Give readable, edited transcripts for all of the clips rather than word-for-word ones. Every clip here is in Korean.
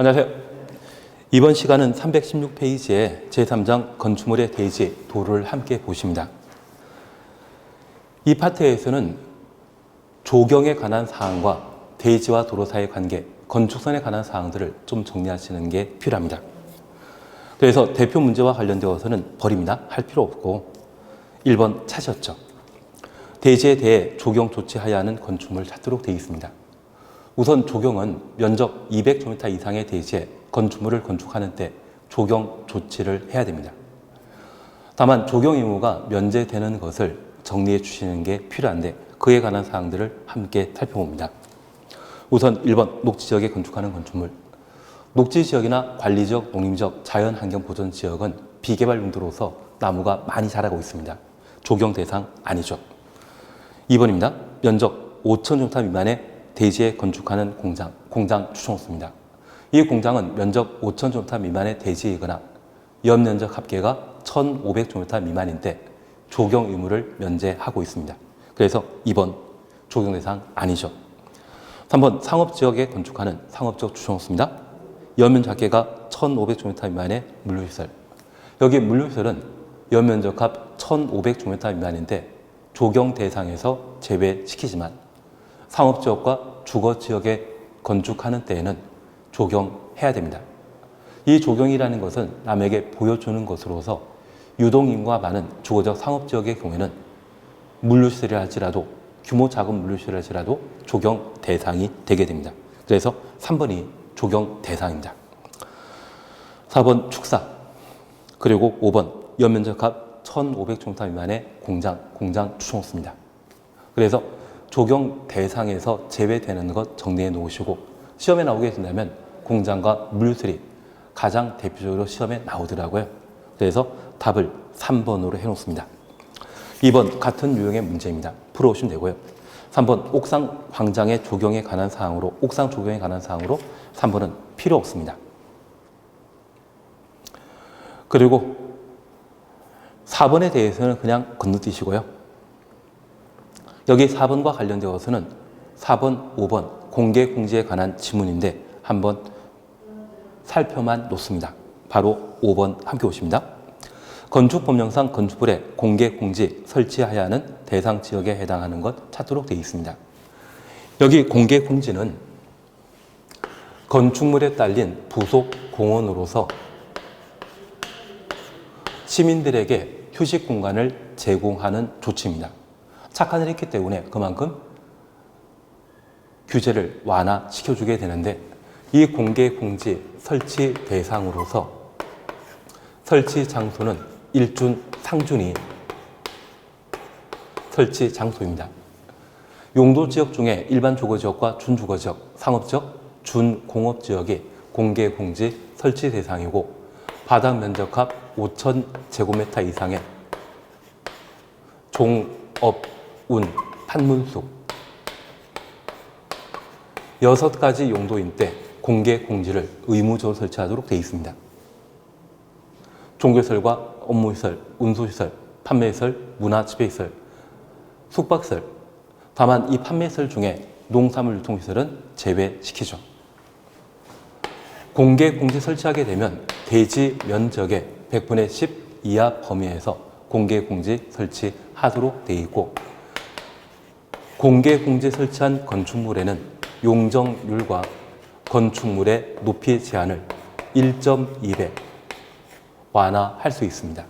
안녕하세요. 이번 시간은 316페이지의 제3장 건축물의 대지, 도를 함께 보십니다. 이 파트에서는 조경에 관한 사항과 대지와 도로 사이의 관계, 건축선에 관한 사항들을 좀 정리하시는 게 필요합니다. 그래서 대표 문제와 관련되어서는 버립니다. 할 필요 없고 1번 찾으셨죠. 대지에 대해 조경 조치하여야 하는 건축물을 찾도록 되어 있습니다. 우선 조경은 면적 200제곱미터 이상의 대지에 건축물을 건축하는 때 조경 조치를 해야 됩니다. 다만 조경 의무가 면제되는 것을 정리해 주시는 게 필요한데 그에 관한 사항들을 함께 살펴봅니다. 우선 1번 녹지지역에 건축하는 건축물. 녹지지역이나 관리지역, 농림지역, 자연환경보전 지역은 비개발 용도로서 나무가 많이 자라고 있습니다. 조경 대상 아니죠. 2번입니다. 면적 5,000제곱미터 미만의 대지에 건축하는 공장 추천호수입니다. 이 공장은 면적 5,000제곱미터 미만의 대지이거나 연면적 합계가 1,500제곱미터 미만인데 조경 의무를 면제하고 있습니다. 그래서 2번 조경 대상 아니죠. 3번 상업지역에 건축하는 상업지역 추천호수입니다. 연면적 합계가 1,500제곱미터 미만의 물류시설. 여기 물류시설은 연면적합 1,500제곱미터 미만인데 조경 대상에서 제외시키지만 상업지역과 주거지역에 건축하는 때에는 조경해야 됩니다. 이 조경이라는 것은 남에게 보여주는 것으로서 유동인구가 많은 주거적 상업지역의 경우에는 물류시설이라 할지라도 규모 작은 물류시설이라 할지라도 조경 대상이 되게 됩니다. 그래서 3번이 조경 대상입니다. 4번 축사, 그리고 5번 연면적합 1,500제곱미터 미만의 공장 추천호수입니다. 그래서 조경 대상에서 제외되는 것 정리해 놓으시고 시험에 나오게 된다면 공장과 물류시설이 가장 대표적으로 시험에 나오더라고요. 그래서 답을 3번으로 해놓습니다. 2번 같은 유형의 문제입니다. 풀어오시면 되고요. 3번 옥상 광장의 조경에 관한 사항으로 3번은 필요 없습니다. 그리고 4번에 대해서는 그냥 건너뛰시고요. 여기 4번과 관련되어서는 4번, 5번 공개공지에 관한 지문인데 한번 살펴만 놓습니다. 바로 5번 함께 오십니다. 건축법령상 건축물에 공개공지 설치하여야 하는 대상 지역에 해당하는 것 찾도록 되어 있습니다. 여기 공개공지는 건축물에 딸린 부속 공원으로서 시민들에게 휴식 공간을 제공하는 조치입니다. 착안을 했기 때문에 그만큼 규제를 완화시켜주게 되는데 이 공개공지 설치 대상으로서 설치 장소는 일준 상준이 설치 장소입니다. 용도지역 중에 일반 주거지역과 준주거지역, 상업지역, 준공업지역이 공개공지 설치 대상이고 바닥 면적합 5,000제곱미터 이상의 종업 운, 판문숲 6가지 용도인 때 공개공지를 의무적으로 설치하도록 되어 있습니다. 종교시설과 업무시설, 운수시설, 판매시설, 문화집회시설, 숙박시설. 다만 이 판매시설 중에 농산물 유통시설은 제외시키죠. 공개공지 설치하게 되면 대지 면적의 100분의 10 이하 범위에서 공개공지 설치하도록 되어 있고 공개공지 설치한 건축물에는 용적률과 건축물의 높이 제한을 1.2배 완화할 수 있습니다.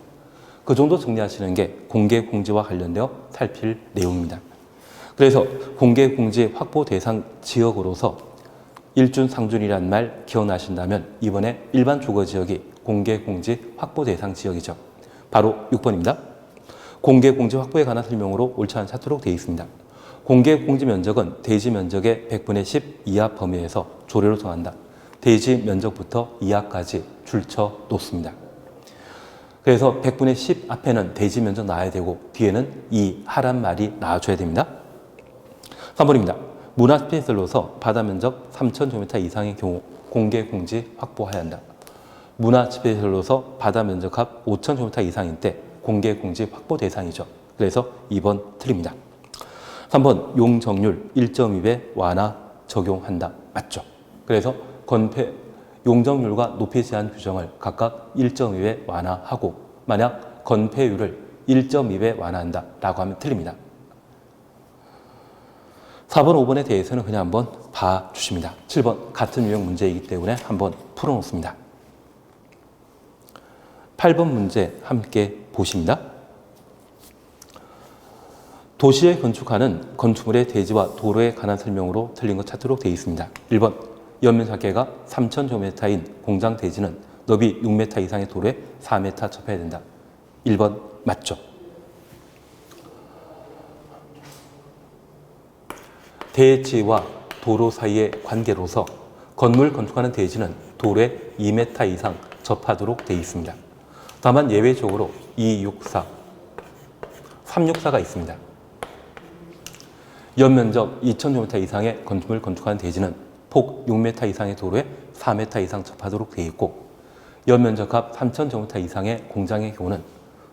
그 정도 정리하시는 게 공개공지와 관련되어 살필 내용입니다. 그래서 공개공지 확보 대상 지역으로서 일준상준이라는 말 기억나신다면 이번에 일반 주거지역이 공개공지 확보 대상 지역이죠. 바로 6번입니다. 공개공지 확보에 관한 설명으로 옳지 않은 찾도록 되어 있습니다. 공개공지 면적은 대지 면적의 100분의 10 이하 범위에서 조례로 정한다. 대지 면적부터 이하까지 줄쳐 놓습니다. 그래서 100분의 10 앞에는 대지 면적 나와야 되고 뒤에는 이하란 말이 나와줘야 됩니다. 3번입니다. 문화집회시설로서 바다 면적 3,000제곱미터 이상의 경우 공개공지 확보해야 한다. 문화집회시설로서 바다 면적합 5,000제곱미터 이상인 때 공개공지 확보 대상이죠. 그래서 2번 틀립니다. 3번 용적률 1.2배 완화 적용한다. 맞죠? 그래서 용적률과 높이 제한 규정을 각각 1.2배 완화하고 만약 건폐율을 1.2배 완화한다 라고 하면 틀립니다. 4번, 5번에 대해서는 그냥 한번 봐주십니다. 7번 같은 유형 문제이기 때문에 한번 풀어놓습니다. 8번 문제 함께 보십니다. 도시에 건축하는 건축물의 대지와 도로에 관한 설명으로 틀린 것 찾도록 되어 있습니다. 1번 연면사계가 3,000제곱미터인 공장 대지는 너비 6m 이상의 도로에 4m 접해야 된다. 1번 맞죠? 대지와 도로 사이의 관계로서 건물 건축하는 대지는 도로에 2m 이상 접하도록 되어 있습니다. 다만 예외적으로 264, 364가 있습니다. 연면적 2,000제곱미터 이상의 건축물을 건축하는 대지는 폭 6m 이상의 도로에 4m 이상 접하도록 되어 있고 연면적합 3,000제곱미터 이상의 공장의 경우는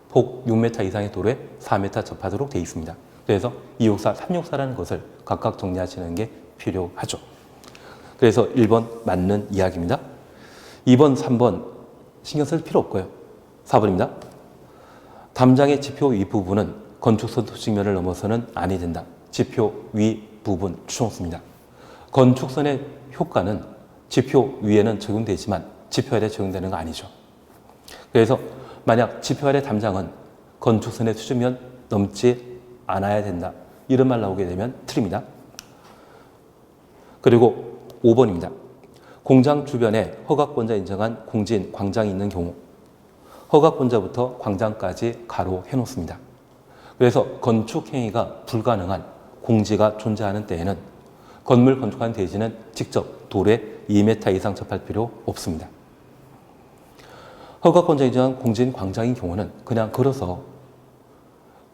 폭 6m 이상의 도로에 4m 접하도록 되어 있습니다. 그래서 264, 364라는 것을 각각 정리하시는 게 필요하죠. 그래서 1번 맞는 이야기입니다. 2번, 3번 신경 쓸 필요 없고요. 4번입니다. 담장의 지표 윗부분은 건축선 측면을 넘어서는 아니 된다. 지표 윗부분 추정수입니다. 건축선의 효과는 지표 위에는 적용되지만 지표 아래 적용되는 거 아니죠. 그래서 만약 지표 아래 담장은 건축선의 수직면 넘지 않아야 된다. 이런 말 나오게 되면 틀립니다. 그리고 5번입니다. 공장 주변에 허가권자 인정한 공진, 광장이 있는 경우 허가권자부터 광장까지 가로 해놓습니다. 그래서 건축 행위가 불가능한 공지가 존재하는 때에는 건물 건축한 대지는 직접 도로에 2m 이상 접할 필요 없습니다. 허가권자 인정한 공진, 광장인 경우는 그냥 걸어서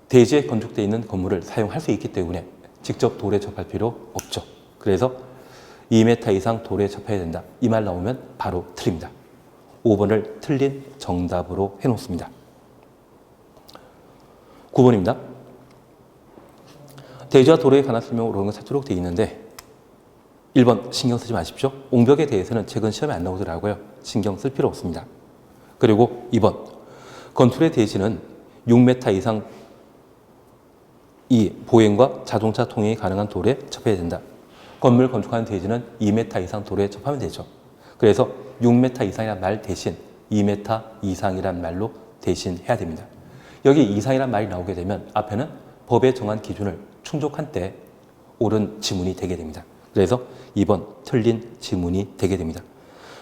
대지에 건축되어 있는 건물을 사용할 수 있기 때문에 직접 도로에 접할 필요 없죠. 그래서 2m 이상 도로에 접해야 된다. 이 말 나오면 바로 틀립니다. 5번을 틀린 정답으로 해놓습니다. 9번입니다. 대지와 도로에 관한 설명으로 오는 것 찾도록 되어 있는데 1번 신경 쓰지 마십시오. 옹벽에 대해서는 최근 시험에 안 나오더라고요. 신경 쓸 필요 없습니다. 그리고 2번 건축의 대지는 6m 이상 이 보행과 자동차 통행이 가능한 도로에 접해야 된다. 건물 건축하는 대지는 2m 이상 도로에 접하면 되죠. 그래서 6m 이상이란 말 대신 2m 이상이란 말로 대신해야 됩니다. 여기 이상이란 말이 나오게 되면 앞에는 법에 정한 기준을 충족한 때 옳은 지문이 되게 됩니다. 그래서 2번 틀린 지문이 되게 됩니다.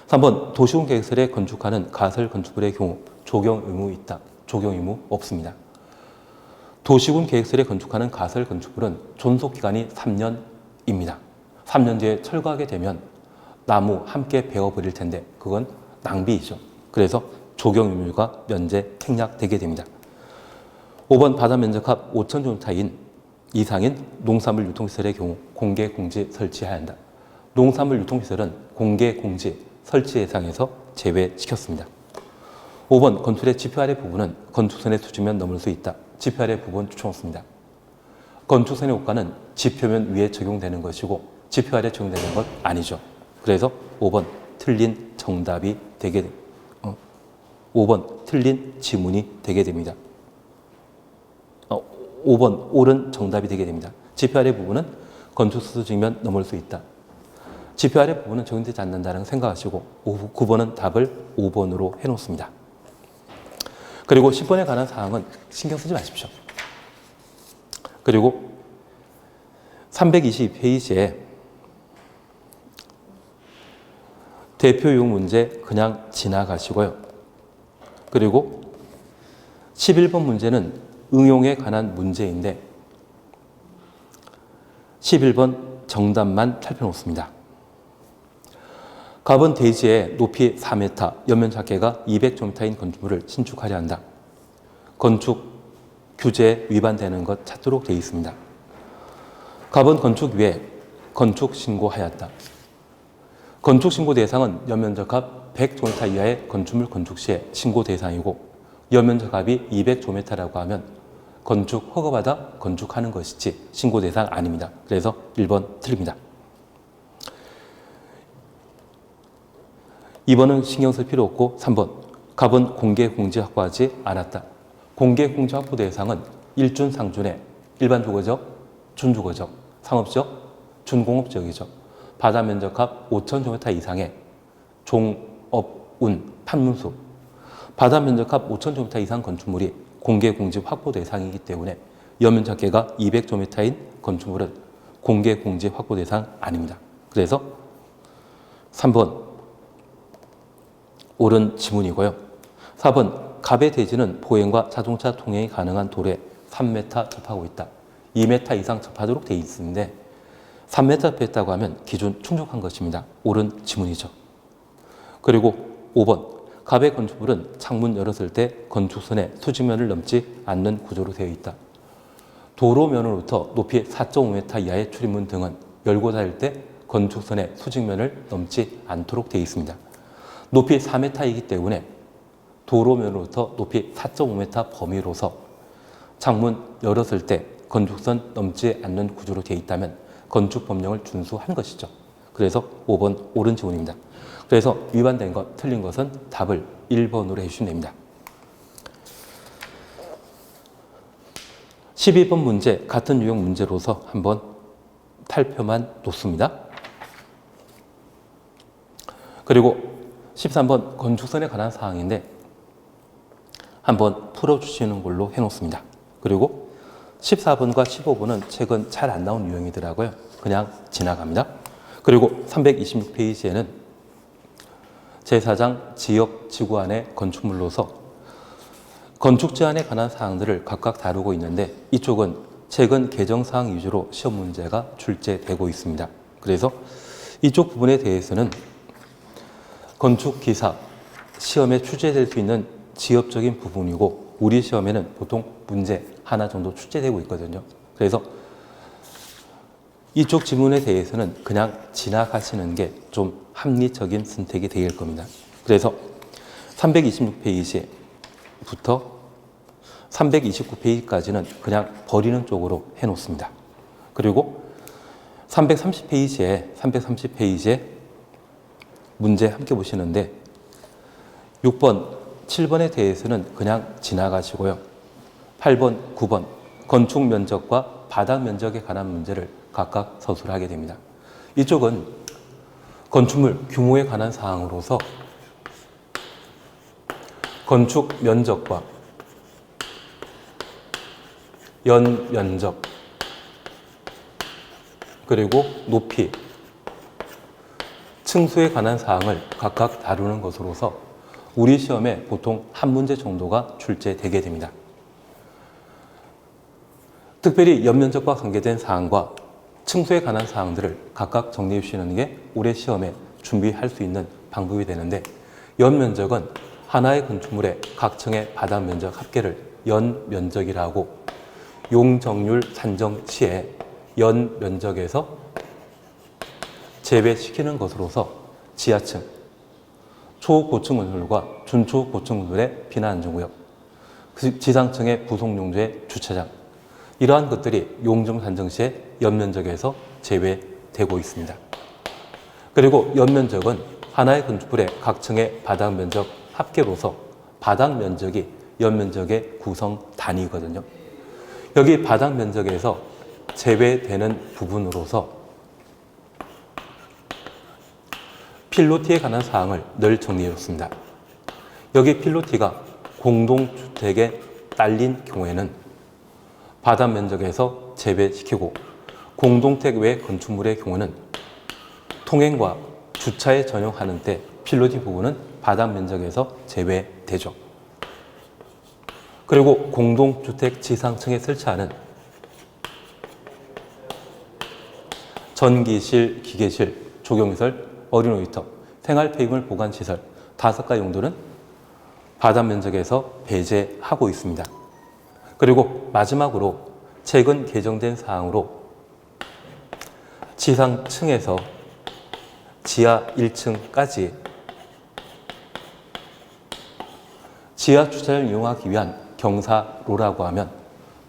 3번 도시군 계획설에 건축하는 가설 건축물의 경우 적용 의무 있다. 적용 의무 없습니다. 도시군 계획설에 건축하는 가설 건축물은 존속기간이 3년입니다. 3년 뒤에 철거하게 되면 나무 함께 베어버릴 텐데 그건 낭비이죠. 그래서 적용 의무가 면제 생략되게 됩니다. 5번 바다 면적합 5,000제곱미터 이상인 농산물 유통시설의 경우 공개 공지 설치해야 한다. 농산물 유통시설은 공개 공지 설치 대상에서 제외시켰습니다. 5번 건축의 지표 아래 부분은 건축선의 수직면 넘을 수 있다. 지표 아래 부분 추천없습니다. 건축선의 효과는 지표면 위에 적용되는 것이고 지표 아래 적용되는 것 아니죠. 그래서 5번 틀린 정답이 되게 5번 틀린 지문이 되게 됩니다. 5번 옳은 정답이 되게 됩니다. 지표 아래 부분은 건축수 직면 넘을 수 있다. 지표 아래 부분은 적용되지 않는다는 생각하시고 9번은 답을 5번으로 해놓습니다. 그리고 10번에 관한 사항은 신경 쓰지 마십시오. 그리고 322페이지에 대표용 문제 그냥 지나가시고요. 그리고 11번 문제는 응용에 관한 문제인데 11번 정답만 살펴놓습니다. 갑은 대지에 높이 4m, 연면 작계가 200제곱미터인 건축물을 신축하려 한다. 건축 규제에 위반되는 것 찾도록 되어 있습니다. 갑은 건축 위에 건축 신고하였다. 건축 신고 대상은 연면적합 100제곱미터 이하의 건축물 건축 시에 신고 대상이고 연면적합이 200제곱미터라고 하면 건축 허가받아 건축하는 것이지 신고 대상 아닙니다. 그래서 1번 틀립니다. 2번은 신경 쓸 필요 없고 3번 갑은 공개 공지 확보하지 않았다. 공개 공지 확보 대상은 일준 상준의 일반 주거적, 준주거적, 상업적, 준공업적이죠. 바다 면적합 5,000제곱미터 이상의 종업운 판문수, 바다 면적합 5,000제곱미터 이상 건축물이 공개 공지 확보 대상이기 때문에 연면적계가 200제곱미터인 건축물은 공개 공지 확보 대상 아닙니다. 그래서 3번 옳은 지문이고요. 4번 갑의 대지는 보행과 자동차 통행이 가능한 도로에 3m 접하고 있다. 2m 이상 접하도록 되어 있는데 3m 접했다고 하면 기준 충족한 것입니다. 옳은 지문이죠. 그리고 5번 갑의 건축물은 창문 열었을 때 건축선의 수직면을 넘지 않는 구조로 되어 있다. 도로면으로부터 높이 4.5m 이하의 출입문 등은 열고 닫을 때 건축선의 수직면을 넘지 않도록 되어 있습니다. 높이 4m이기 때문에 도로면으로부터 높이 4.5m 범위로서 창문 열었을 때 건축선 넘지 않는 구조로 되어 있다면 건축법령을 준수한 것이죠. 그래서 5번 옳은 지문입니다. 그래서 위반된 것, 틀린 것은 답을 1번으로 해주시면 됩니다. 12번 문제 같은 유형 문제로서 한번 탈표만 놓습니다. 그리고 13번 건축선에 관한 사항인데 한번 풀어주시는 걸로 해놓습니다. 그리고 14번과 15번은 최근 잘 안 나온 유형이더라고요. 그냥 지나갑니다. 그리고 326페이지에는 제4장 지역지구안의 건축물로서 건축 제한에 관한 사항들을 각각 다루고 있는데 이쪽은 최근 개정사항 위주로 시험 문제가 출제되고 있습니다. 그래서 이쪽 부분에 대해서는 건축기사 시험에 출제될 수 있는 지엽적인 부분이고 우리 시험에는 보통 문제 하나 정도 출제되고 있거든요. 그래서 이쪽 지문에 대해서는 그냥 지나가시는 게 좀 합리적인 선택이 될 겁니다. 그래서 326페이지부터 329페이지까지는 그냥 버리는 쪽으로 해놓습니다. 그리고 330페이지에 문제 함께 보시는데 6번, 7번에 대해서는 그냥 지나가시고요. 8번, 9번 건축 면적과 바닥 면적에 관한 문제를 각각 서술하게 됩니다. 이쪽은 건축물 규모에 관한 사항으로서 건축 면적과 연 면적 그리고 높이, 층수에 관한 사항을 각각 다루는 것으로서 우리 시험에 보통 한 문제 정도가 출제되게 됩니다. 특별히 연면적과 관계된 사항과 층수에 관한 사항들을 각각 정리해 주시는 게 올해 시험에 준비할 수 있는 방법이 되는데 연면적은 하나의 건축물의 각 층의 바닥 면적 합계를 연면적이라고 용적률 산정 시에 연면적에서 제외시키는 것으로서 지하층, 초고층 건물과 준초고층 건물의避難안전구역, 지상층의 부속용도의 주차장 이러한 것들이 용적 산정 시에 연면적에서 제외되고 있습니다. 그리고 연면적은 하나의 건축물의 각 층의 바닥 면적 합계로서 바닥 면적이 연면적의 구성 단위거든요. 여기 바닥 면적에서 제외되는 부분으로서 필로티에 관한 사항을 늘 정리해줬습니다. 여기 필로티가 공동주택에 딸린 경우에는 바닥 면적에서 제외시키고 공동택 외 건축물의 경우는 통행과 주차에 전용하는 때 필로티 부분은 바닥 면적에서 제외되죠. 그리고 공동주택 지상층에 설치하는 전기실, 기계실, 조경시설, 어린이놀이터, 생활폐기물 보관시설 5가지 용도는 바닥 면적에서 배제하고 있습니다. 그리고 마지막으로 최근 개정된 사항으로 지상층에서 지하 1층까지 지하 주차를 이용하기 위한 경사로라고 하면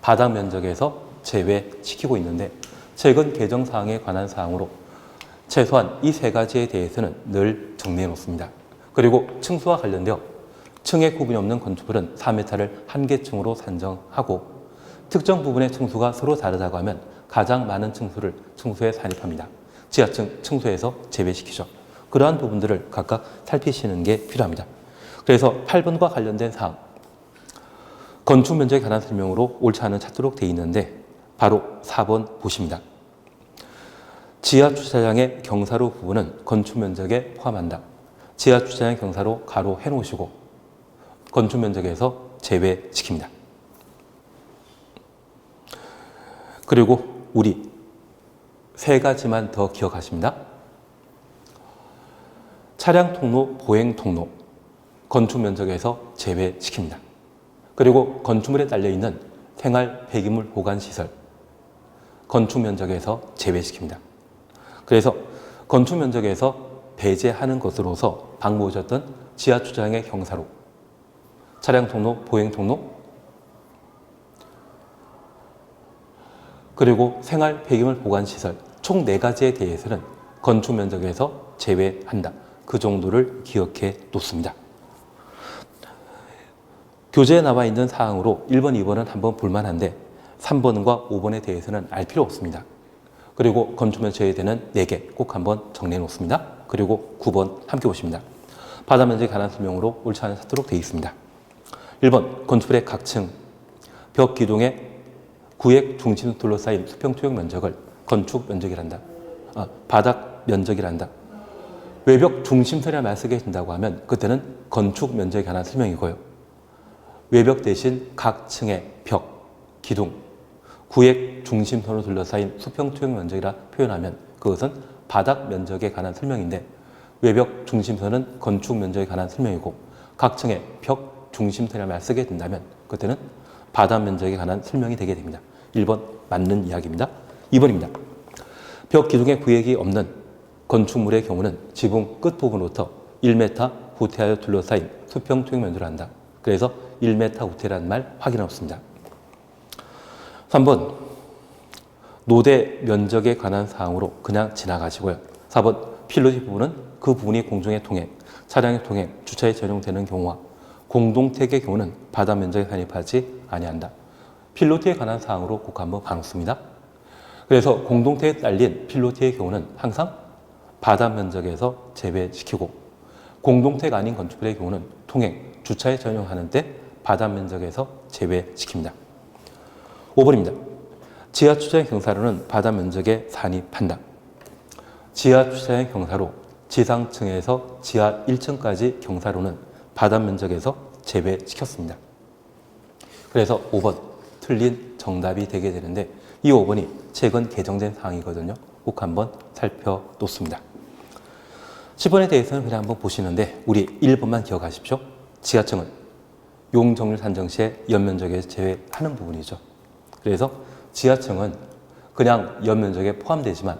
바닥 면적에서 제외시키고 있는데 최근 개정 사항에 관한 사항으로 최소한 이 3가지에 대해서는 늘 정리해 놓습니다. 그리고 층수와 관련되어 층의 구분이 없는 건축물은 4m를 한 개 층으로 산정하고 특정 부분의 층수가 서로 다르다고 하면 가장 많은 층수를 층수에 산입합니다. 지하층 층수에서 제외시키죠. 그러한 부분들을 각각 살피시는 게 필요합니다. 그래서 8번과 관련된 사항, 건축 면적에 관한 설명으로 옳지 않은 찾도록 되어 있는데 바로 4번 보십니다. 지하 주차장의 경사로 부분은 건축 면적에 포함한다. 지하 주차장 경사로 가로 해놓으시고 건축 면적에서 제외시킵니다. 그리고 우리 세 가지만 더 기억하십니다. 차량 통로, 보행 통로, 건축 면적에서 제외시킵니다. 그리고 건축물에 딸려있는 생활 폐기물 보관 시설, 건축 면적에서 제외시킵니다. 그래서 건축 면적에서 배제하는 것으로서 방금 보셨던 지하 주차장의 경사로, 차량 통로, 보행 통로, 그리고 생활 폐기물 보관 시설 총 4가지에 대해서는 건축 면적에서 제외한다. 그 정도를 기억해 놓습니다. 교재에 나와 있는 사항으로 1번, 2번은 한번 볼만한데 3번과 5번에 대해서는 알 필요 없습니다. 그리고 건축 면적에 대한 4개 꼭 한번 정리해 놓습니다. 그리고 9번 함께 보십니다. 바다 면적에 관한 설명으로 옳지 않은 찾도록 되어 있습니다. 1번 건축물의 각층, 벽 기둥의 구획 중심 둘러싸인 수평 투영 면적을 건축 면적이란다. 바닥 면적이란다. 외벽 중심선이라는 말 쓰게 된다고 하면 그때는 건축 면적에 관한 설명이고요. 외벽 대신 각 층의 벽, 기둥, 구획 중심선으로 둘러싸인 수평 투영 면적이라 표현하면 그것은 바닥 면적에 관한 설명인데 외벽 중심선은 건축 면적에 관한 설명이고 각 층의 벽 중심선이라는 말 쓰게 된다면 그때는 바닥 면적에 관한 설명이 되게 됩니다. 1번 맞는 이야기입니다. 2번입니다. 벽 기둥에 구획이 없는 건축물의 경우는 지붕 끝부분부터 1m 후퇴하여 둘러싸인 수평 투영 면적을 한다. 그래서 1m 후퇴라는 말 확인 없습니다. 3번 노대 면적에 관한 사항으로 그냥 지나가시고요. 4번 필로티 부분은 그 부분이 공중의 통행, 차량의 통행, 주차에 전용되는 경우와 공동택의 경우는 바다 면적에 산입하지 아니한다. 필로티에 관한 사항으로 꼭 한번 봐놓습니다. 그래서 공동택에 딸린 필로티의 경우는 항상 바다 면적에서 제외시키고 공동택 아닌 건축물의 경우는 통행, 주차에 전용하는 때 바다 면적에서 제외시킵니다. 5번입니다. 지하 주차장 경사로는 바다 면적에 산입한다. 지하 주차장 경사로 지상층에서 지하 1층까지 경사로는 바다 면적에서 제외시켰습니다. 그래서 5번 틀린 정답이 되게 되는데 이 5번이 최근 개정된 사항이거든요. 꼭 한번 살펴놓습니다. 10번에 대해서는 그냥 한번 보시는데 우리 1번만 기억하십시오. 지하층은 용적률 산정 시에 연면적에서 제외하는 부분이죠. 그래서 지하층은 그냥 연면적에 포함되지만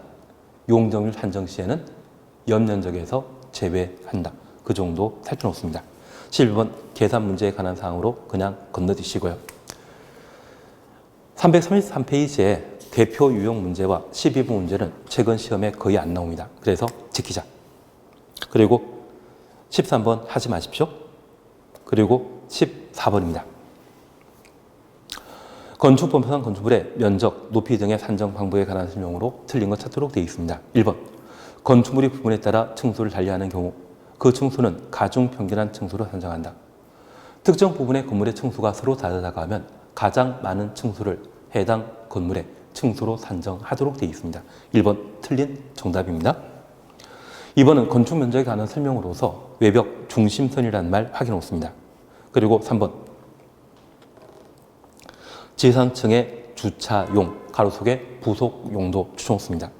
용적률 산정 시에는 연면적에서 제외한다. 그 정도 살펴놓습니다. 11번 계산 문제에 관한 사항으로 그냥 건너뛰시고요. 333페이지에 대표 유형 문제와 12분 문제는 최근 시험에 거의 안 나옵니다. 그래서 지키자. 그리고 13번 하지 마십시오. 그리고 14번입니다. 건축법상 건축물의 면적, 높이 등의 산정 방법에 관한 설명으로 틀린 것 찾도록 되어 있습니다. 1번 건축물이 부분에 따라 층수를 달리하는 경우 그 층수는 가중평균한 층수로 산정한다. 특정 부분의 건물의 층수가 서로 다르다고 하면 가장 많은 층수를 해당 건물의 층수로 산정하도록 되어 있습니다. 1번 틀린 정답입니다. 2번은 건축 면적에 관한 설명으로서 외벽 중심선이라는 말 확인 없습니다. 그리고 3번 지상층의 주차용 가로속에 부속 용도 추정 없습니다.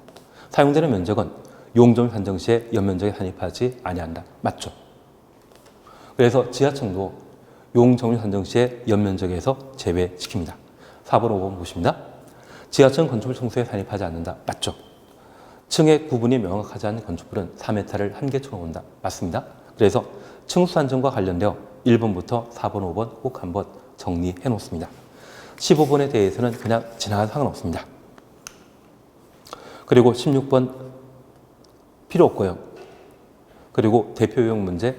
사용되는 면적은 용적률 산정 시에 연면적에 산입하지 아니한다. 맞죠? 그래서 지하층도 용적률 산정 시에 연면적에서 제외시킵니다. 4번, 5번 보십니다. 지하층 건축물 층수에 산입하지 않는다. 맞죠? 층의 구분이 명확하지 않은 건축물은 4m를 한 개층으로 본다. 맞습니다. 그래서 층수 산정과 관련되어 1번부터 4번, 5번 꼭 한번 정리해 놓습니다. 15번에 대해서는 그냥 지나갈 상관없습니다. 그리고 16번 필요 없고요. 그리고 대표 유형 문제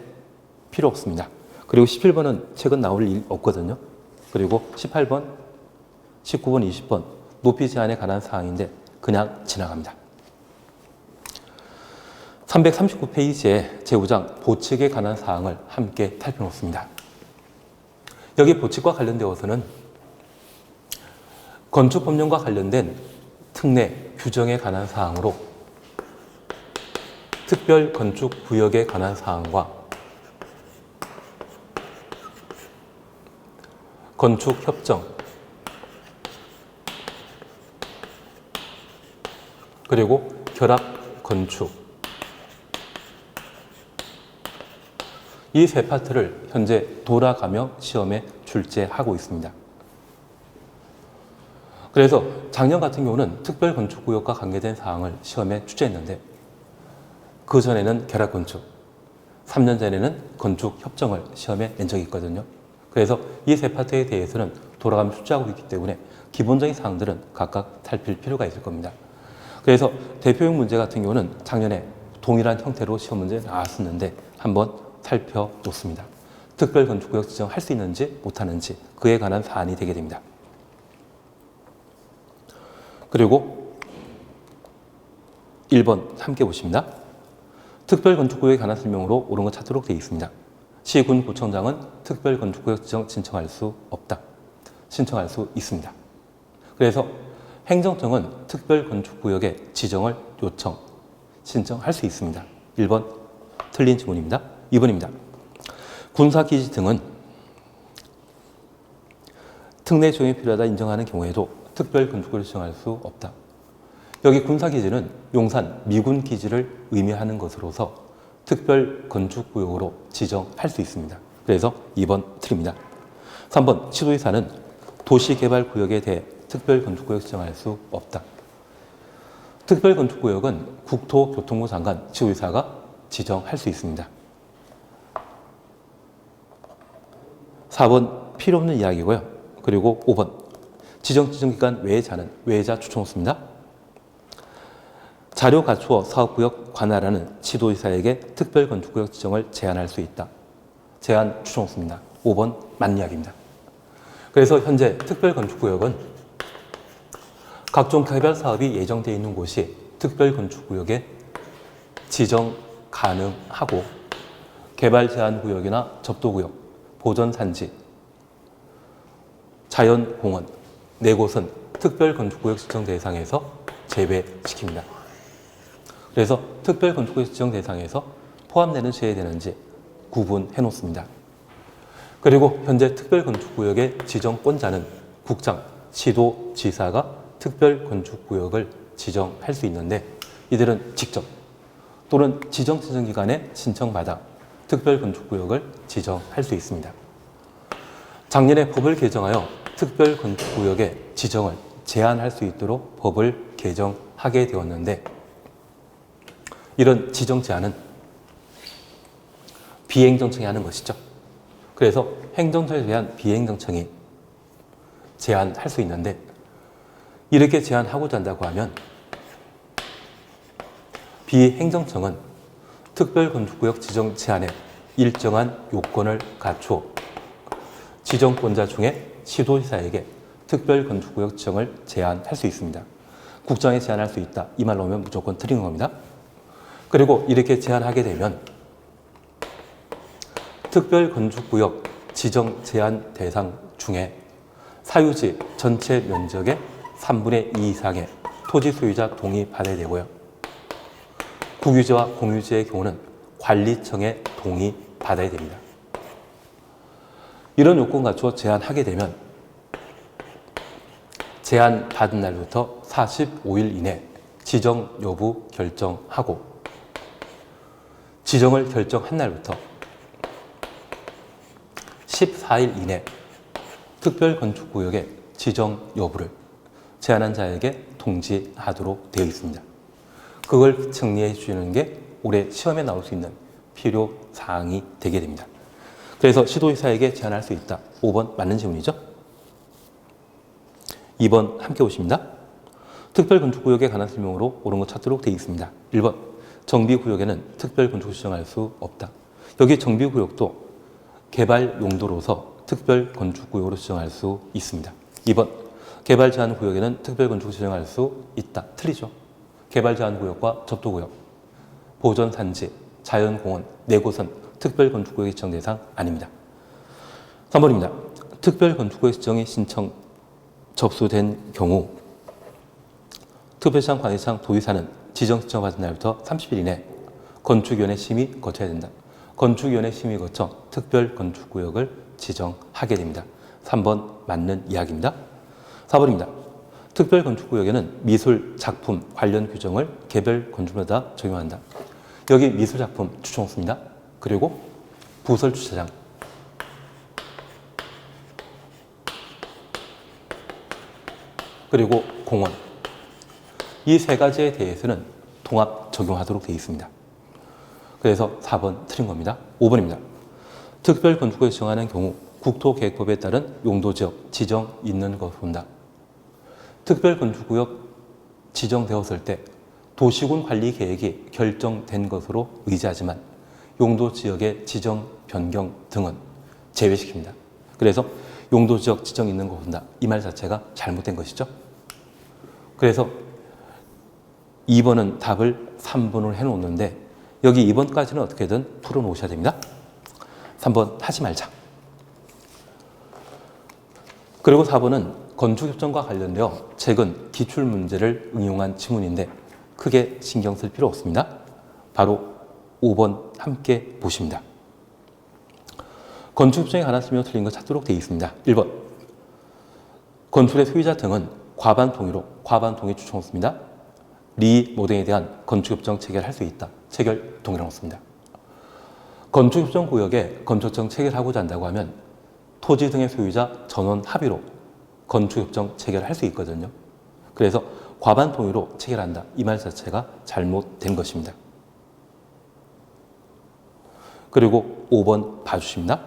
필요 없습니다. 그리고 17번은 책은 나올 일 없거든요. 그리고 18번, 19번, 20번 높이 제한에 관한 사항인데 그냥 지나갑니다. 339페이지에 제5장 보칙에 관한 사항을 함께 살펴놓습니다. 여기 보칙과 관련되어서는 건축법령과 관련된 특례 규정에 관한 사항으로 특별건축구역에 관한 사항과 건축협정 그리고 결합건축 이 세 파트를 현재 돌아가며 시험에 출제하고 있습니다. 그래서 작년 같은 경우는 특별건축구역과 관계된 사항을 시험에 출제했는데 그 전에는 결합건축, 3년 전에는 건축협정을 시험에 낸 적이 있거든요. 그래서 이 세 파트에 대해서는 돌아가며 출제하고 있기 때문에 기본적인 사항들은 각각 살필 필요가 있을 겁니다. 그래서 대표용 문제 같은 경우는 작년에 동일한 형태로 시험 문제 나왔었는데 한번 살펴놓습니다. 특별건축구역 지정할 수 있는지 못하는지 그에 관한 사안이 되게 됩니다. 그리고 1번 함께 보십니다. 특별건축구역에 관한 설명으로 옳은 것 찾도록 되어 있습니다. 시군 구청장은 특별건축구역 지정 신청할 수 없다. 신청할 수 있습니다. 그래서 행정청은 특별건축구역의 지정을 요청, 신청할 수 있습니다. 1번 틀린 질문입니다. 2번입니다. 군사기지 등은 특례 지정이 필요하다 인정하는 경우에도 특별건축구역을 지정할 수 없다. 여기 군사기지는 용산 미군기지를 의미하는 것으로서 특별건축구역으로 지정할 수 있습니다. 그래서 2번 틀립니다. 3번 시도의사는 도시개발구역에 대해 특별건축구역 지정할 수 없다. 특별건축구역은 국토교통부 장관 시도의사가 지정할 수 있습니다. 4번 필요 없는 이야기고요. 그리고 5번 지정기간 외자는 외자 추천호수입니다. 자료 갖추어 사업구역 관할하는 시도의사에게 특별건축구역 지정을 제한할 수 있다. 제한 추천호수입니다. 5번 맞는 이야기입니다. 그래서 현재 특별건축구역은 각종 개발 사업이 예정되어 있는 곳이 특별건축구역에 지정 가능하고 개발 제한 구역이나 접도구역, 보전산지, 자연공원 네 곳은 특별건축구역 지정 대상에서 제외시킵니다. 그래서 특별건축구역 지정 대상에서 포함되는 제외되는지 구분해 놓습니다. 그리고 현재 특별건축구역의 지정권자는 국장, 시도지사가 특별건축구역을 지정할 수 있는데 이들은 직접 또는 지정기관에 신청받아 특별건축구역을 지정할 수 있습니다. 작년에 법을 개정하여 특별건축구역의 지정을 제한할 수 있도록 법을 개정하게 되었는데 이런 지정 제한은 비행정청이 하는 것이죠. 그래서 행정처에 대한 비행정청이 제한할 수 있는데 이렇게 제한하고자 한다고 하면 비행정청은 특별건축구역 지정 제한에 일정한 요건을 갖추어 지정권자 중에 시도지사에게 특별건축구역 지정을 제한할 수 있습니다. 국장에 제한할 수 있다. 이 말로 하면 무조건 틀린 겁니다. 그리고 이렇게 제한하게 되면 특별건축구역 지정 제한 대상 중에 사유지 전체 면적의 3분의 2 이상의 토지 소유자 동의 받아야 되고요. 국유지와 공유지의 경우는 관리청의 동의 받아야 됩니다. 이런 요건 갖추어 제한하게 되면 제한 받은 날부터 45일 이내 지정 여부 결정하고 지정을 결정한 날부터 14일 이내 특별건축구역의 지정 여부를 제한한 자에게 통지하도록 되어 있습니다. 그걸 정리해 주시는 게 올해 시험에 나올 수 있는 필요 사항이 되게 됩니다. 그래서 시도지사에게 제한할 수 있다. 5번 맞는 질문이죠. 2번 함께 보십니다. 특별건축구역에 관한 설명으로 옳은 것 찾도록 되어 있습니다. 1번 정비구역에는 특별건축을 지정할 수 없다. 여기 정비구역도 개발 용도로서 특별 건축구역으로 지정할 수 있습니다. 2번, 개발 제한 구역에는 특별 건축을 지정할 수 있다. 틀리죠. 개발 제한 구역과 접도구역, 보전 산지, 자연공원, 내고선 특별 건축구역의 지정 대상 아닙니다. 3번입니다. 특별 건축구역 지정이 신청 접수된 경우 특별시장 관리청 도의사는 지정 신청을 받은 날부터 30일 이내 건축위원회 심의 거쳐야 된다. 건축위원회 심의 거쳐 특별 건축구역을 지정하게 됩니다. 3번 맞는 이야기입니다. 4번입니다. 특별 건축구역에는 미술 작품 관련 규정을 개별 건축물마다 적용한다. 여기 미술 작품 추천호수입니다. 그리고 부설 주차장, 그리고 공원, 이 세 가지에 대해서는 통합 적용하도록 되어 있습니다. 그래서 4번 틀린 겁니다. 5번입니다. 특별 건축구역 지정하는 경우 국토계획법에 따른 용도지역 지정 있는 것으로 본다. 특별 건축구역 지정되었을 때 도시군 관리 계획이 결정된 것으로 의지하지만 용도지역의 지정 변경 등은 제외시킵니다. 그래서 용도지역 지정 있는 것으로 본다. 이 말 자체가 잘못된 것이죠. 그래서 2번은 답을 3번으로 해놓는데 여기 2번까지는 어떻게든 풀어놓으셔야 됩니다. 3번 하지 말자. 그리고 4번은 건축협정과 관련되어 최근 기출문제를 응용한 지문인데 크게 신경 쓸 필요 없습니다. 바로 5번 함께 보십니다. 건축협정에 관한 설명 틀린 거 찾도록 되어 있습니다. 1번 건축의 소유자 등은 과반 동의로 과반 동의 추천했습니다. 리모 등에 대한 건축협정 체결할 수 있다. 체결 동의라고 씁니다. 건축협정 구역에 건축협정 체결하고자 한다고 하면 토지 등의 소유자 전원 합의로 건축협정 체결할 수 있거든요. 그래서 과반 동의로 체결한다. 이 말 자체가 잘못된 것입니다. 그리고 5번 봐주십니다.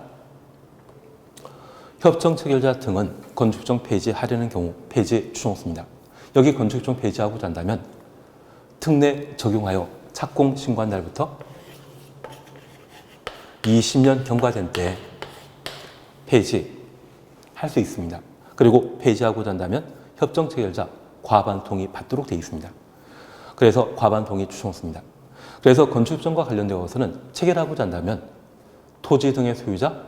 협정 체결자 등은 건축협정 폐지하려는 경우 폐지 추천했습니다. 여기 건축협정 폐지하고자 한다면 특례 적용하여 착공 신고한 날부터 20년 경과된 때 폐지할 수 있습니다. 그리고 폐지하고자 한다면 협정 체결자 과반 동의 받도록 되어 있습니다. 그래서 과반 동의 추천했습니다. 그래서 건축협정과 관련되어서는 체결하고자 한다면 토지 등의 소유자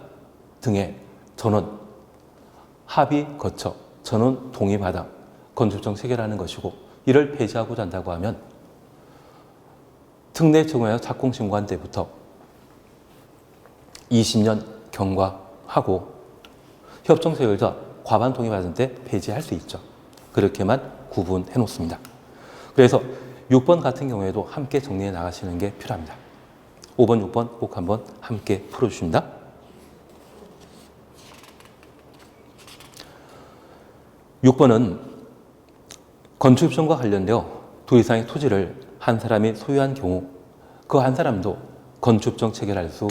등의 전원 합의 거쳐 전원 동의받아 건축협정 체결하는 것이고 이를 폐지하고자 한다고 하면 특례 적용하여 착공 신고한 때부터 20년 경과하고 협정 체결자 과반 동의받은 때 폐지할 수 있죠. 그렇게만 구분해 놓습니다. 그래서 6번 같은 경우에도 함께 정리해 나가시는 게 필요합니다. 5번, 6번 꼭 한번 함께 풀어주십니다. 6번은 건축협정과 관련되어 두 이상의 토지를 한 사람이 소유한 경우 그 한 사람도 건축협정 체결할 수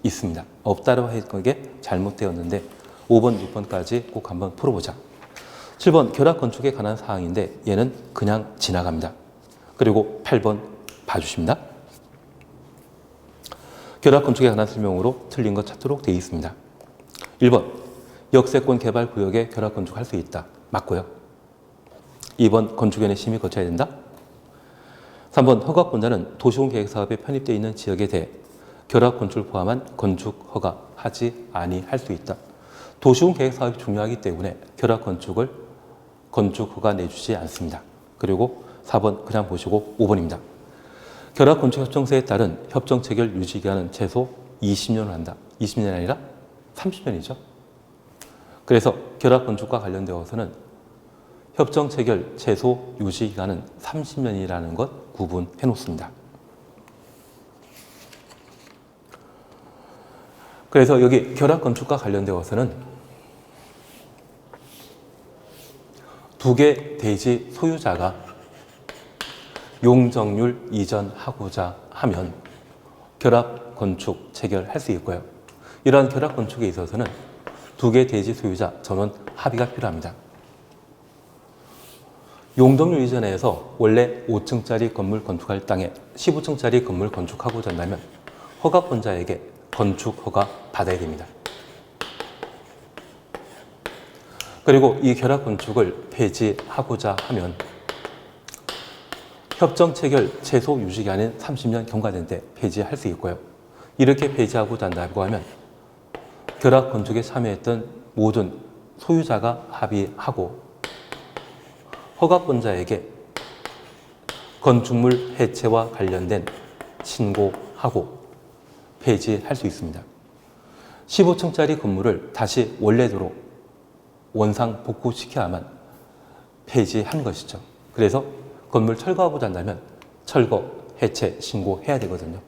있습니다. 없다고 했던 게 잘못되었는데 5번, 6번까지 꼭 한번 풀어보자. 7번 결합건축에 관한 사항인데 얘는 그냥 지나갑니다. 그리고 8번 봐주십니다. 결합건축에 관한 설명으로 틀린 것 찾도록 되어 있습니다. 1번 역세권 개발구역에 결합건축할 수 있다. 맞고요. 2번 건축위원회 심의 거쳐야 된다. 3번 허가권자는 도시군 계획사업에 편입되어 있는 지역에 대해 결합건축을 포함한 건축 허가하지 아니할 수 있다. 도시군 계획사업이 중요하기 때문에 결합건축을 건축 허가 내주지 않습니다. 그리고 4번 그냥 보시고 5번입니다. 결합건축협정서에 따른 협정 체결 유지기간은 최소 20년을 한다. 20년이 아니라 30년이죠. 그래서 결합건축과 관련되어서는 협정 체결 최소 유지기간은 30년이라는 것 구분해 놓습니다. 그래서 여기 결합건축과 관련되어서는 두 개 대지 소유자가 용적률 이전하고자 하면 결합건축 체결할 수 있고요. 이러한 결합건축에 있어서는 두 개 대지 소유자 전원 합의가 필요합니다. 용적률 이전에서 원래 5층짜리 건물 건축할 땅에 15층짜리 건물 건축하고자 한다면 허가권자에게 건축 허가 받아야 됩니다. 그리고 이 결합 건축을 폐지하고자 하면 협정 체결 최소 유지 기간인 30년 경과된 때 폐지할 수 있고요. 이렇게 폐지하고자 한다고 하면 결합 건축에 참여했던 모든 소유자가 합의하고 허가권자에게 건축물 해체와 관련된 신고하고 폐지할 수 있습니다. 15층짜리 건물을 다시 원래대로 원상 복구시켜야만 폐지한 것이죠. 그래서 건물 철거하고자 한다면 철거, 해체, 신고해야 되거든요.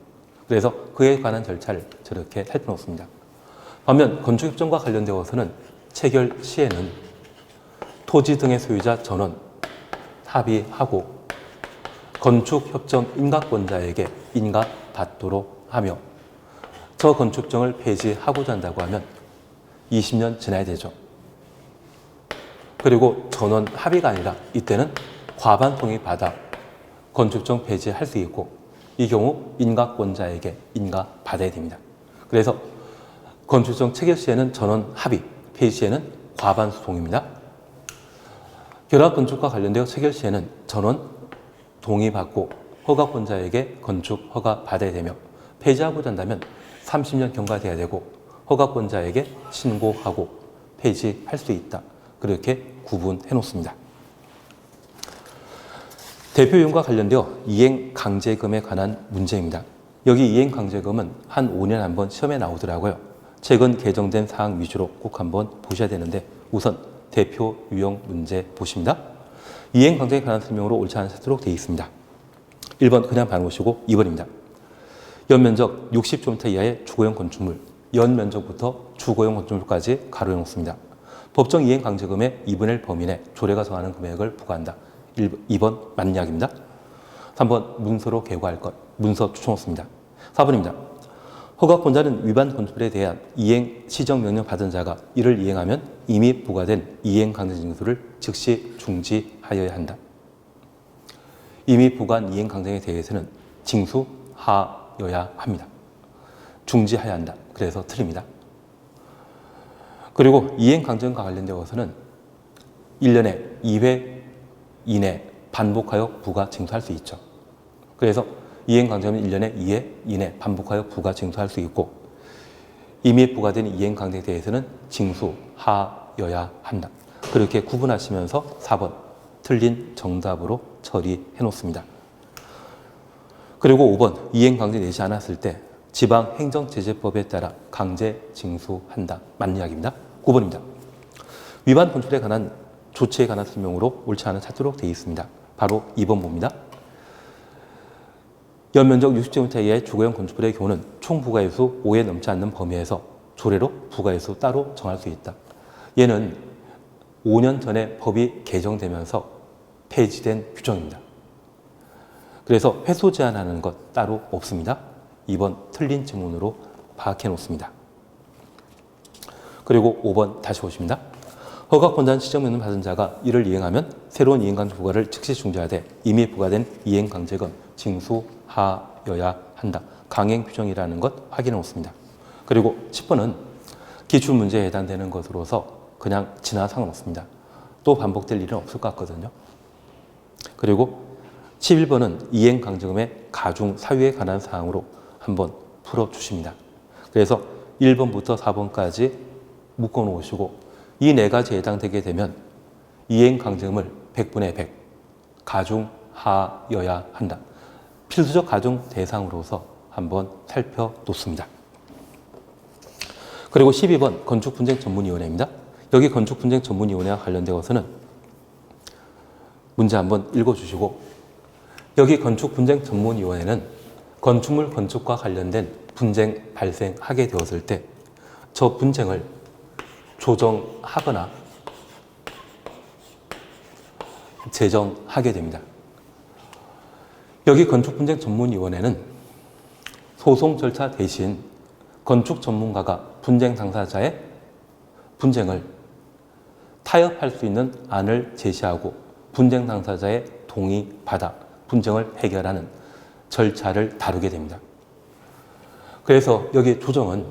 그래서 그에 관한 절차를 저렇게 살펴놓습니다. 반면 건축협정과 관련되어서는 체결 시에는 토지 등의 소유자 전원 합의하고 건축협정 인가권자에게 인가받도록 하며 저 건축정을 폐지하고자 한다고 하면 20년 지나야 되죠. 그리고 전원 합의가 아니라 이때는 과반 동의받아 건축정 폐지할 수 있고 이 경우 인가권자에게 인가받아야 됩니다. 그래서 건축정 체결 시에는 전원 합의, 폐지 시에는 과반수 동의입니다. 결합 건축과 관련되어 체결 시에는 전원 동의받고 허가권자에게 건축 허가 받아야 되며 폐지하고자 한다면 30년 경과돼야 되고 허가권자에게 신고하고 폐지할 수 있다. 그렇게 구분해 놓습니다. 대표이용과 관련되어 이행강제금에 관한 문제입니다. 여기 이행강제금은 한 5년에 한 번 시험에 나오더라고요. 최근 개정된 사항 위주로 꼭 한번 보셔야 되는데 우선 대표 유형 문제 보십니다. 이행강제에 관한 설명으로 옳지 않은 찾도록 되어 있습니다. 1번 그냥 봐놓으시고 2번입니다. 연면적 60제곱미터 이하의 주거용 건축물, 연면적부터 주거용 건축물까지 가로해 놓습니다. 법정 이행강제금의 2분의 1 범위 내 조례가 정하는 금액을 부과한다. 2번 맞는 이야기입니다. 3번 문서로 개고할 것, 문서 추천없습니다. 4번입니다. 허가권자는 위반 건축물에 대한 이행 시정명령 받은 자가 이를 이행하면 이미 부과된 이행강제징수를 즉시 중지하여야 한다. 이미 부과한 이행강제에 대해서는 징수하여야 합니다. 중지해야 한다. 그래서 틀립니다. 그리고 이행강제금과 관련되어서는 1년에 2회 이내 반복하여 부과 징수할 수 있죠. 그래서 이행강제금은 1년에 2회 이내 반복하여 부과 징수할 수 있고 이미 부과된 이행강제에 대해서는 징수하여야 한다. 그렇게 구분하시면서 4번 틀린 정답으로 처리해 놓습니다. 그리고 5번 이행강제 내지 않았을 때 지방행정제재법에 따라 강제 징수한다. 맞는 이야기입니다. 9번입니다. 위반 건축물에 관한 조치에 관한 설명으로 옳지 않은 찾도록 되어 있습니다. 바로 2번 봅니다. 연면적 60제곱미터 이하의 주거용 건축물의 경우는 총 부가일수 5에 넘지 않는 범위에서 조례로 부가일수 따로 정할 수 있다. 얘는 5년 전에 법이 개정되면서 폐지된 규정입니다. 그래서 회수 제한하는 것 따로 없습니다. 2번 틀린 지문으로 파악해 놓습니다. 그리고 5번 다시 보십니다. 허가권자는 시정명령 받은 자가 이를 이행하면 새로운 이행강제 부과를 즉시 중지하되 이미 부과된 이행강제금 징수하여야 한다. 강행 규정이라는 것 확인해 놓습니다. 그리고 10번은 기출문제에 해당되는 것으로서 그냥 지나 상관없습니다. 또 반복될 일은 없을 것 같거든요. 그리고 11번은 이행강제금의 가중 사유에 관한 사항으로 한번 풀어주십니다. 그래서 1번부터 4번까지 묶어놓으시고 이 네 가지에 해당되게 되면 이행강제금을 100분의 100 가중하여야 한다. 필수적 가중 대상으로서 한번 살펴놓습니다. 그리고 12번 건축분쟁전문위원회입니다. 여기 건축분쟁전문위원회와 관련되어서는 문제 한번 읽어주시고 여기 건축분쟁전문위원회는 건축물 건축과 관련된 분쟁 발생하게 되었을 때 저 분쟁을 조정하거나 제정하게 됩니다. 여기 건축분쟁전문위원회는 소송 절차 대신 건축 전문가가 분쟁 당사자의 분쟁을 타협할 수 있는 안을 제시하고 분쟁 당사자의 동의받아 분쟁을 해결하는 절차를 다루게 됩니다. 그래서 여기 조정은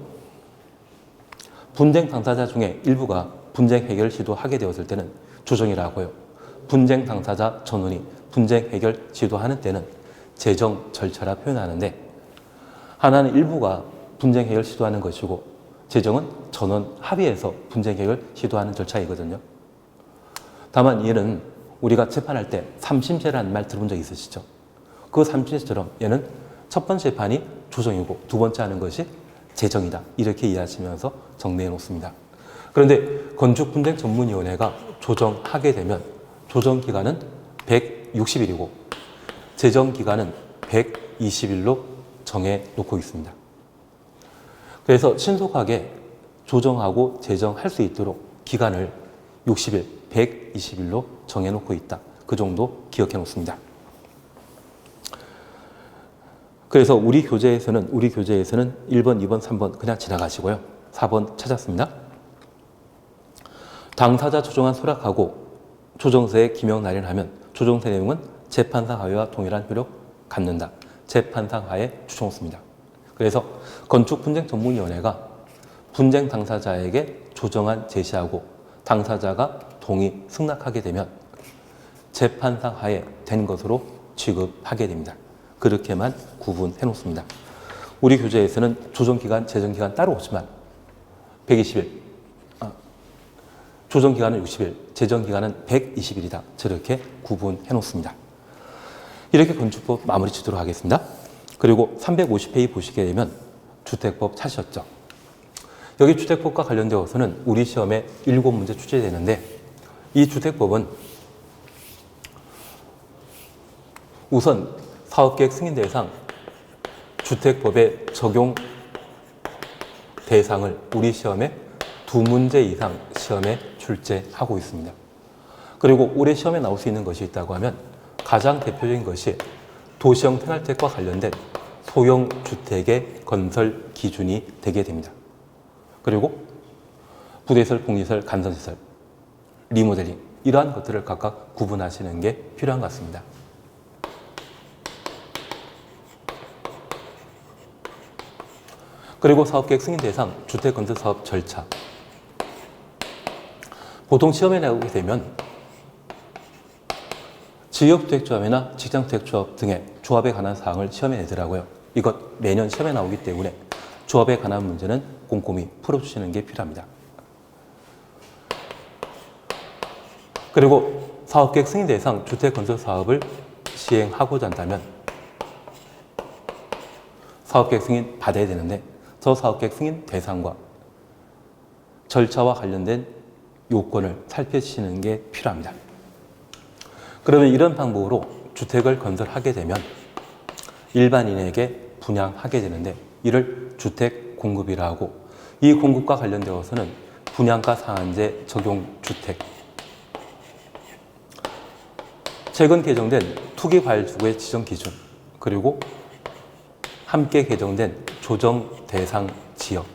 분쟁 당사자 중에 일부가 분쟁 해결을 시도하게 되었을 때는 조정이라고요. 분쟁 당사자 전원이 분쟁 해결 시도하는 때는 재정 절차라 표현하는데, 하나는 일부가 분쟁 해결 시도하는 것이고 재정은 전원 합의해서 분쟁 해결 시도하는 절차이거든요. 다만 얘는 우리가 재판할 때 삼심제라는 말 들어본 적 있으시죠? 그 삼심제처럼 얘는 첫 번째 판이 조정이고 두 번째 하는 것이 재정이다, 이렇게 이해하시면서 정리해 놓습니다. 그런데 건축분쟁전문위원회가 조정하게 되면 조정기간은 160일이고 재정기간은 120일로 정해 놓고 있습니다. 그래서 신속하게 조정하고 재정할 수 있도록 기간을 60일, 120일로 정해 놓고 있다. 그 정도 기억해 놓습니다. 그래서 우리 교재에서는 1번, 2번, 3번 그냥 지나가시고요. 4번 찾았습니다. 당사자 조정안 수락하고 조정서에 기명 날인하면 조정서 내용은 재판상 하회와 동일한 효력 갖는다. 재판상 하에 추정했습니다. 그래서 건축분쟁전문위원회가 분쟁 당사자에게 조정안 제시하고 당사자가 동의 승낙하게 되면 재판상 하에 된 것으로 취급하게 됩니다. 그렇게만 구분해 놓습니다. 우리 교재에서는 조정기간, 재정기간 따로 오지만 120일, 조정기간은 60일, 재정기간은 120일이다. 저렇게 구분해 놓습니다. 이렇게 건축법 마무리 짓도록 하겠습니다. 그리고 350페이지 보시게 되면 주택법 찾으셨죠? 여기 주택법과 관련되어서는 우리 시험에 7문제 출제되는데, 이 주택법은 우선 사업계획 승인 대상 주택법의 적용 대상을 우리 시험에 2문제 이상 시험에 출제하고 있습니다. 그리고 올해 시험에 나올 수 있는 것이 있다고 하면 가장 대표적인 것이 도시형 생활택과 관련된 소형 주택의 건설 기준이 되게 됩니다. 그리고 부대시설, 복리시설, 간선시설, 리모델링, 이러한 것들을 각각 구분하시는 게 필요한 것 같습니다. 그리고 사업계획 승인 대상 주택건설사업 절차. 보통 시험에 나오게 되면 지역주택조합이나 직장주택조합 등의 조합에 관한 사항을 시험에 내더라고요. 이것 매년 시험에 나오기 때문에 조합에 관한 문제는 꼼꼼히 풀어주시는 게 필요합니다. 그리고 사업계획 승인 대상 주택건설사업을 시행하고자 한다면 사업계획 승인 받아야 되는데, 저 사업계획 승인 대상과 절차와 관련된 요건을 살펴주시는 게 필요합니다. 그러면 이런 방법으로 주택을 건설하게 되면 일반인에게 분양하게 되는데, 이를 주택 공급이라 하고, 이 공급과 관련되어서는 분양가 상한제 적용 주택, 최근 개정된 투기과열지구의 지정 기준, 그리고 함께 개정된 조정 대상 지역,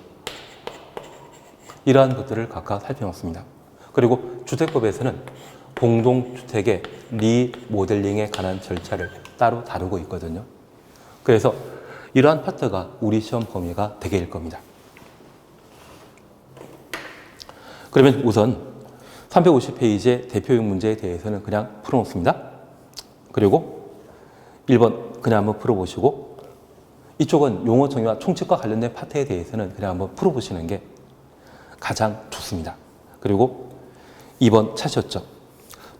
이러한 것들을 각각 살펴봤습니다. 그리고 주택법에서는 공동주택의 리모델링에 관한 절차를 따로 다루고 있거든요. 그래서 이러한 파트가 우리 시험 범위가 되게 될 겁니다. 그러면 우선 350페이지의 대표용 문제에 대해서는 그냥 풀어놓습니다. 그리고 1번 그냥 한번 풀어보시고, 이쪽은 용어 정의와 총칙과 관련된 파트에 대해서는 그냥 한번 풀어보시는 게 가장 좋습니다. 그리고 2번 찾으셨죠?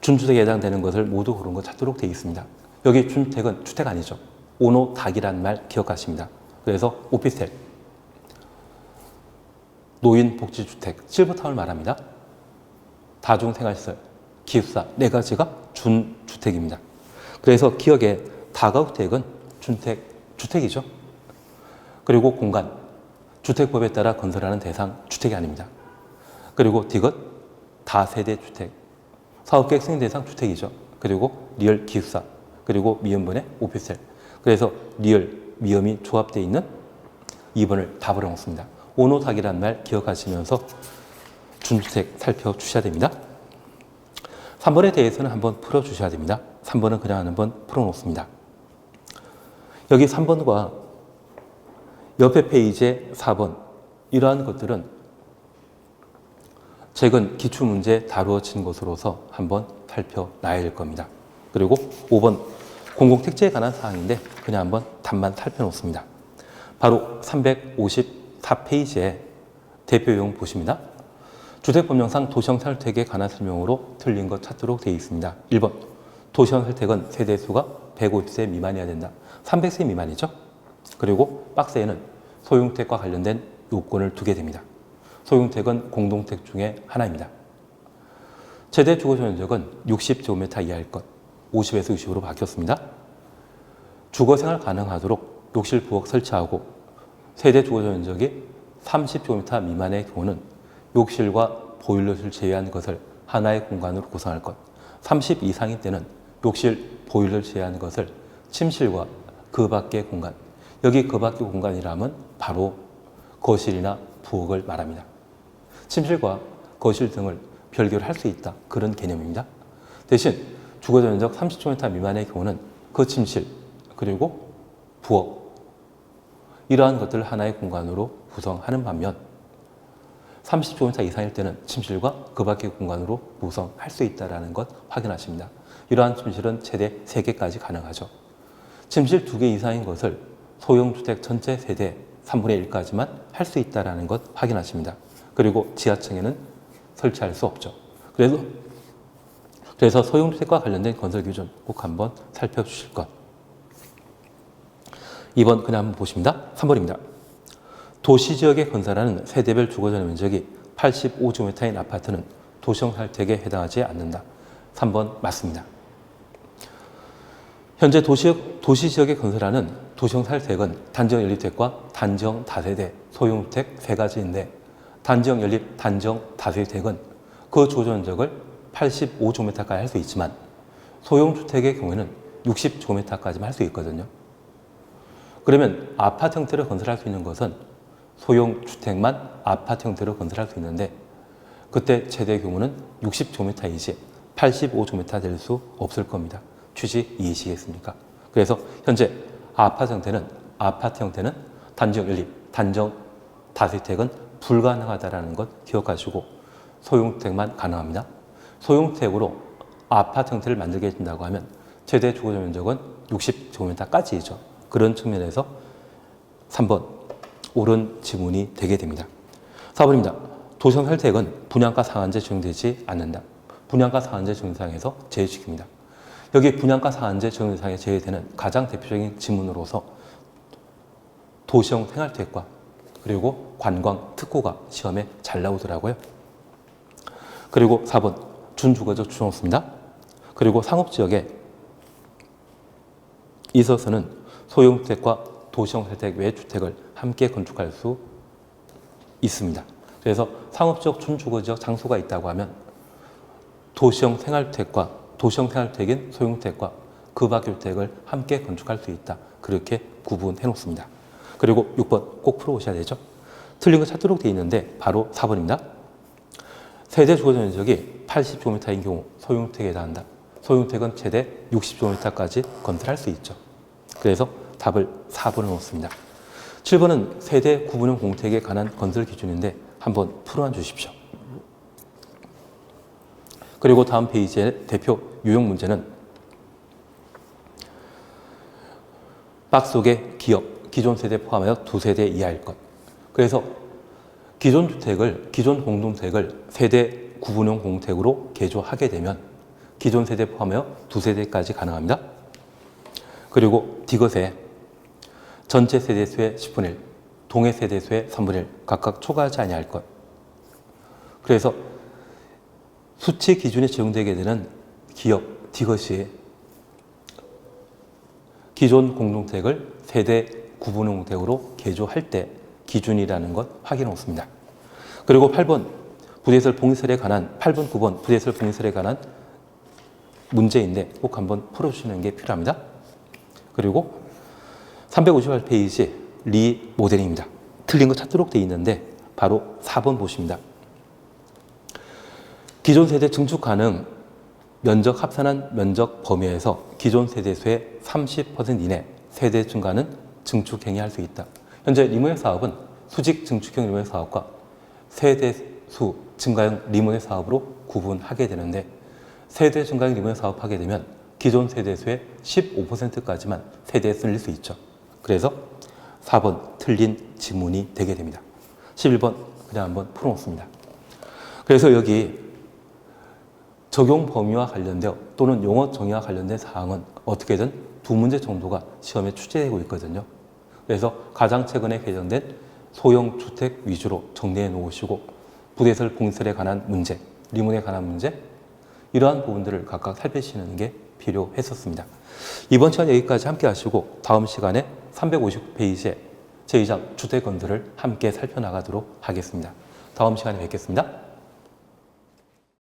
준주택에 해당되는 것을 모두 고른 거 찾도록 되어 있습니다. 여기 준주택은 주택 아니죠. 오노닥이라는 말 기억하십니다. 그래서 오피스텔, 노인복지주택, 실버타운을 말합니다. 다중생활시설, 기숙사, 네 가지가 준주택입니다. 그래서 기억에 다가구택은 주택이죠. 그리고 공간, 주택법에 따라 건설하는 대상 주택이 아닙니다. 그리고 디귿, 다세대 주택, 사업계획 승인 대상 주택이죠. 그리고 리얼 기숙사, 그리고 미음번의 오피스텔. 그래서 리얼, 미음이 조합되어 있는 2번을 답으로 넣습니다. 오노닥이라는 말 기억하시면서 준주택 살펴주셔야 됩니다. 3번에 대해서는 한번 풀어주셔야 됩니다. 3번은 그냥 한번 풀어놓습니다. 여기 3번과 옆에 페이지의 4번, 이러한 것들은 최근 기출문제 다루어진 것으로서 한번 살펴놔야 될 겁니다. 그리고 5번 공공택지에 관한 사항인데 그냥 한번 답만 살펴놓습니다. 바로 354페이지에 대표 요용 보십니다. 주택법령상 도시형생활주택에 관한 설명으로 틀린 것 찾도록 되어 있습니다. 1번 도시형생활주택은 세대수가 150세 미만이어야 된다. 300세 미만이죠. 그리고 박스에는 소형주택과 관련된 요건을 두게 됩니다. 소형주택은 공동주택 중에 하나입니다. 최대 주거전적은 60제곱미터 이하일 것, 50에서 60으로 바뀌었습니다. 주거생활 가능하도록 욕실, 부엌 설치하고 세대 주거전적이 30제곱미터 미만의 경우는 욕실과 보일러실 제외한 것을 하나의 공간으로 구성할 것, 30 이상인 때는 욕실, 보일러를 제외한 것을 침실과 그 밖의 공간, 여기 그 밖의 공간이라면 바로 거실이나 부엌을 말합니다. 침실과 거실 등을 별개로 할 수 있다. 그런 개념입니다. 대신 주거전적 30제곱미터 미만의 경우는 그 침실 그리고 부엌 이러한 것들을 하나의 공간으로 구성하는 반면 30제곱미터 이상일 때는 침실과 그 밖의 공간으로 구성할 수 있다는 것 확인하십니다. 이러한 침실은 최대 3개까지 가능하죠. 침실 2개 이상인 것을 소형주택 전체 세대 3분의 1까지만 할 수 있다는 것 확인하십니다. 그리고 지하층에는 설치할 수 없죠. 그래서 소형주택과 관련된 건설 기준 꼭 한번 살펴주실 것. 2번 그냥 한번 보십니다. 3번입니다. 도시지역에 건설하는 세대별 주거전용 면적이 85제곱미터인 아파트는 도시형생활주택에 해당하지 않는다. 3번 맞습니다. 현재 도시지역에 건설하는 도시형생활주택은 단지형 연립주택과 단지형 다세대, 소형주택 3가지인데 단지형 연립, 단지형 다세대주택은 그 주거전적을 85제곱미터까지 할 수 있지만 소형주택의 경우에는 60제곱미터까지만 할 수 있거든요. 그러면 아파트 형태로 건설할 수 있는 것은 소형주택만 아파트 형태로 건설할 수 있는데 그때 최대 경우는 60제곱미터이지 85제곱미터 될 수 없을 겁니다. 취지 이해하시겠습니까? 그래서 현재 아파트 형태는 단지형 연립, 단지형 다세대주택은 불가능하다는 것 기억하시고 소형주택만 가능합니다. 소형주택으로 아파트 형태를 만들게 된다고 하면 최대 주거전용 면적은 60제곱미터까지이죠. 그런 측면에서 3번 옳은 지문이 되게 됩니다. 4번입니다. 도시형생활주택은 분양가 상한제 적용되지 않는다. 분양가 상한제 적용사항에서 제외시킵니다. 여기 분양가 상한제 적용사항에 제외되는 가장 대표적인 지문으로서 도시형생활주택과 그리고 관광, 특구가 시험에 잘 나오더라고요. 그리고 4번 준주거적 추정수입니다. 그리고 상업지역에 있어서는 소형주택과 도시형생활주택 외 주택을 함께 건축할 수 있습니다. 그래서 상업지역 준주거지역 장소가 있다고 하면 도시형 생활주택인 소형주택과 그 밖의 주택을 함께 건축할 수 있다. 그렇게 구분해 놓습니다. 그리고 6번 꼭 풀어오셔야 되죠. 틀린 거 찾도록 되어 있는데 바로 4번입니다. 세대 주거전적이 80제곱미터인 경우 소형주택에 해당한다. 소형주택은 최대 60제곱미터까지 건설할 수 있죠. 그래서 답을 4번을 놓습니다. 7번은 세대 구분형 공택에 관한 건설 기준인데 한번 풀어놔 주십시오. 그리고 다음 페이지의 대표 유형 문제는 박스 속의 기업, 기존 세대 포함하여 2세대 이하일 것. 그래서 기존 공동주택을 세대 구분형 공택으로 개조하게 되면 기존 세대 포함하여 2세대까지 가능합니다. 그리고 디귿에 전체 세대수의 10분의 1, 동해 세대수의 3분의 1 각각 초과하지 아니할 것. 그래서 수치 기준이 적용되게 되는 기업 디귿이 기존 공동주택을 세대 구분형 공택으로 개조할 때 기준이라는 것 확인해 놓습니다. 그리고 8번 부대시설 봉쇄설에 관한 8번, 9번 부대시설 봉쇄설에 관한 문제인데 꼭 한번 풀어주시는 게 필요합니다. 그리고 358페이지 리 모델링입니다. 틀린 거 찾도록 되어 있는데 바로 4번 보십니다. 기존 세대 증축 가능 면적 합산한 면적 범위에서 기존 세대수의 30% 이내 세대 증가는 증축 행위할 수 있다. 현재 리모의 사업은 수직 증축형 리모의 사업과 세대수 증가형 리모델 사업으로 구분하게 되는데, 세대 증가형 리모델 사업하게 되면 기존 세대수의 15%까지만 세대에 쓸릴 수 있죠. 그래서 4번 틀린 지문이 되게 됩니다. 11번 그냥 한번 풀어놓습니다. 그래서 여기 적용 범위와 관련되어 또는 용어 정의와 관련된 사항은 어떻게든 두 문제 정도가 시험에 출제되고 있거든요. 그래서 가장 최근에 개정된 소형 주택 위주로 정리해 놓으시고, 부대설 공설에 관한 문제, 리문에 관한 문제, 이러한 부분들을 각각 살피시는 게 필요했었습니다. 이번 시간 여기까지 함께 하시고, 다음 시간에 350페이지의 제2장 주택건설을 함께 살펴나가도록 하겠습니다. 다음 시간에 뵙겠습니다.